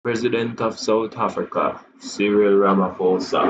President of South Africa, Cyril Ramaphosa,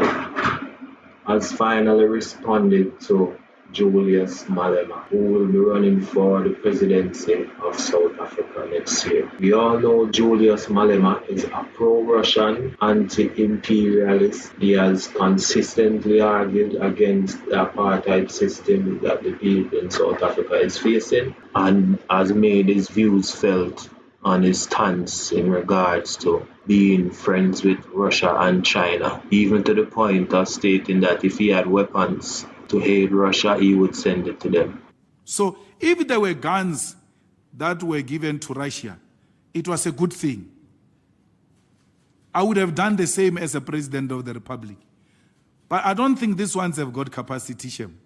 has finally responded to Julius Malema, who will be running for the presidency of South Africa next year. We all know Julius Malema is a pro-Russian, anti-imperialist. He has consistently argued against the apartheid system that the people in South Africa is facing and has made his views felt on his stance in regards to being friends with Russia and China, even to the point of stating that if he had weapons to aid Russia, he would send it to them. So if there were guns that were given to Russia, it was a good thing. I would have done the same as a president of the republic. But I don't think these ones have got capacity, Shem.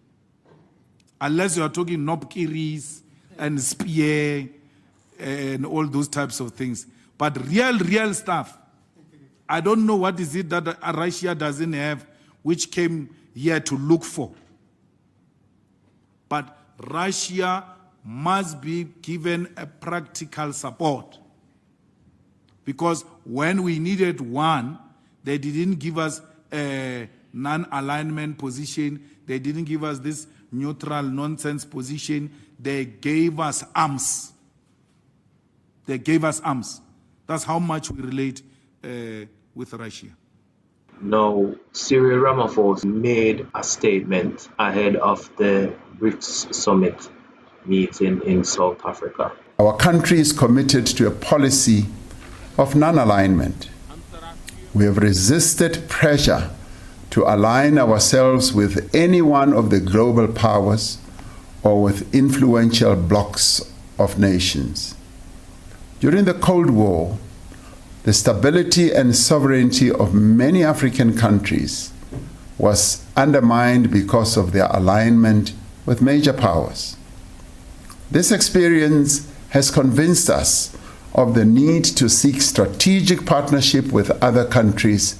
Unless you are talking Nopkiris and Spear and all those types of things. But real stuff, I don't know what is it that Russia doesn't have, which came here to look for. But Russia must be given a practical support. Because when we needed one, they didn't give us a non-alignment position. They didn't give us this neutral nonsense position. They gave us arms. They gave us arms. That's how much we relate with Russia. Now, Cyril Ramaphosa made a statement ahead of the BRICS summit meeting in South Africa. Our country is committed to a policy of non-alignment. We have resisted pressure to align ourselves with any one of the global powers or with influential blocs of nations. During the Cold War, the stability and sovereignty of many African countries was undermined because of their alignment with major powers. This experience has convinced us of the need to seek strategic partnership with other countries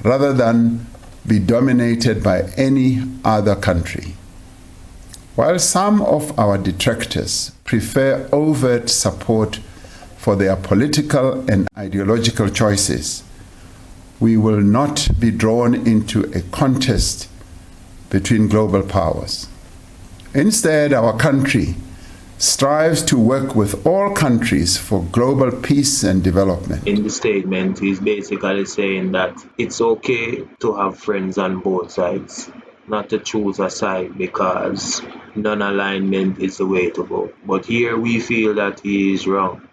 rather than be dominated by any other country. While some of our detractors prefer overt support for their political and ideological choices, we will not be drawn into a contest between global powers. Instead, our country strives to work with all countries for global peace and development. In the statement, he's basically saying that it's okay to have friends on both sides, not to choose a side because non-alignment is the way to go. But here we feel that he is wrong.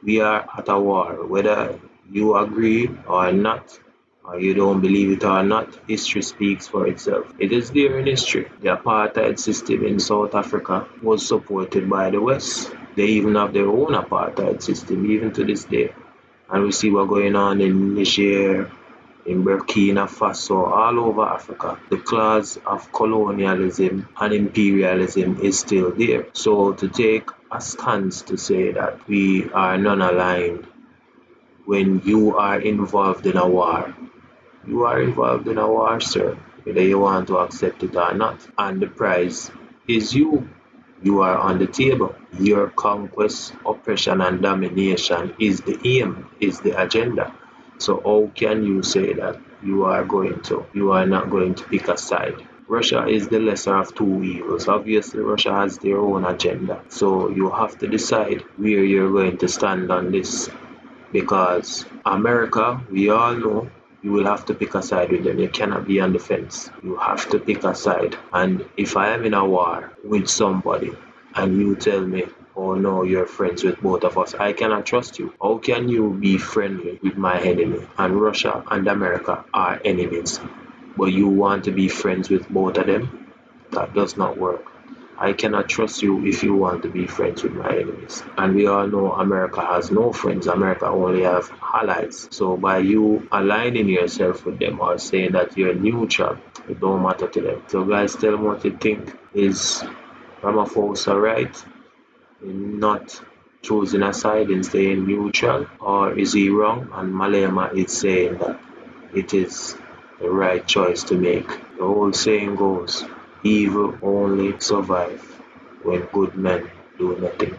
We are at a war, whether you agree or not, or you don't believe it or not, history speaks for itself. It is there in history. The apartheid system in South Africa was supported by the West. They even have their own apartheid system, even to this day. And we see what's going on in Niger, in Burkina Faso, all over Africa. The clause of colonialism and imperialism is still there. So to take a stance to say that we are non-aligned when you are involved in a war, you are involved in a war, sir, whether you want to accept it or not. And the prize is you. You are on the table. Your conquest, oppression, and domination is the aim, is the agenda. So how can you say that you are not going to pick a side? Russia is the lesser of two evils. Obviously, Russia has their own agenda. So you have to decide where you're going to stand on this. Because America, we all know, you will have to pick a side with them. You cannot be on the fence. You have to pick a side. And if I am in a war with somebody and you tell me, oh no, you're friends with both of us, I cannot trust you. How can you be friendly with my enemy? And Russia and America are enemies. But you want to be friends with both of them? That does not work. I cannot trust you if you want to be friends with my enemies. And we all know America has no friends. America only has allies. So by you aligning yourself with them or saying that you're neutral, it don't matter to them. So guys, tell me what you think. Is Ramaphosa right in not choosing a side and staying neutral? Or is he wrong and Malema is saying that it is the right choice to make? The old saying goes, evil only survive when good men do nothing.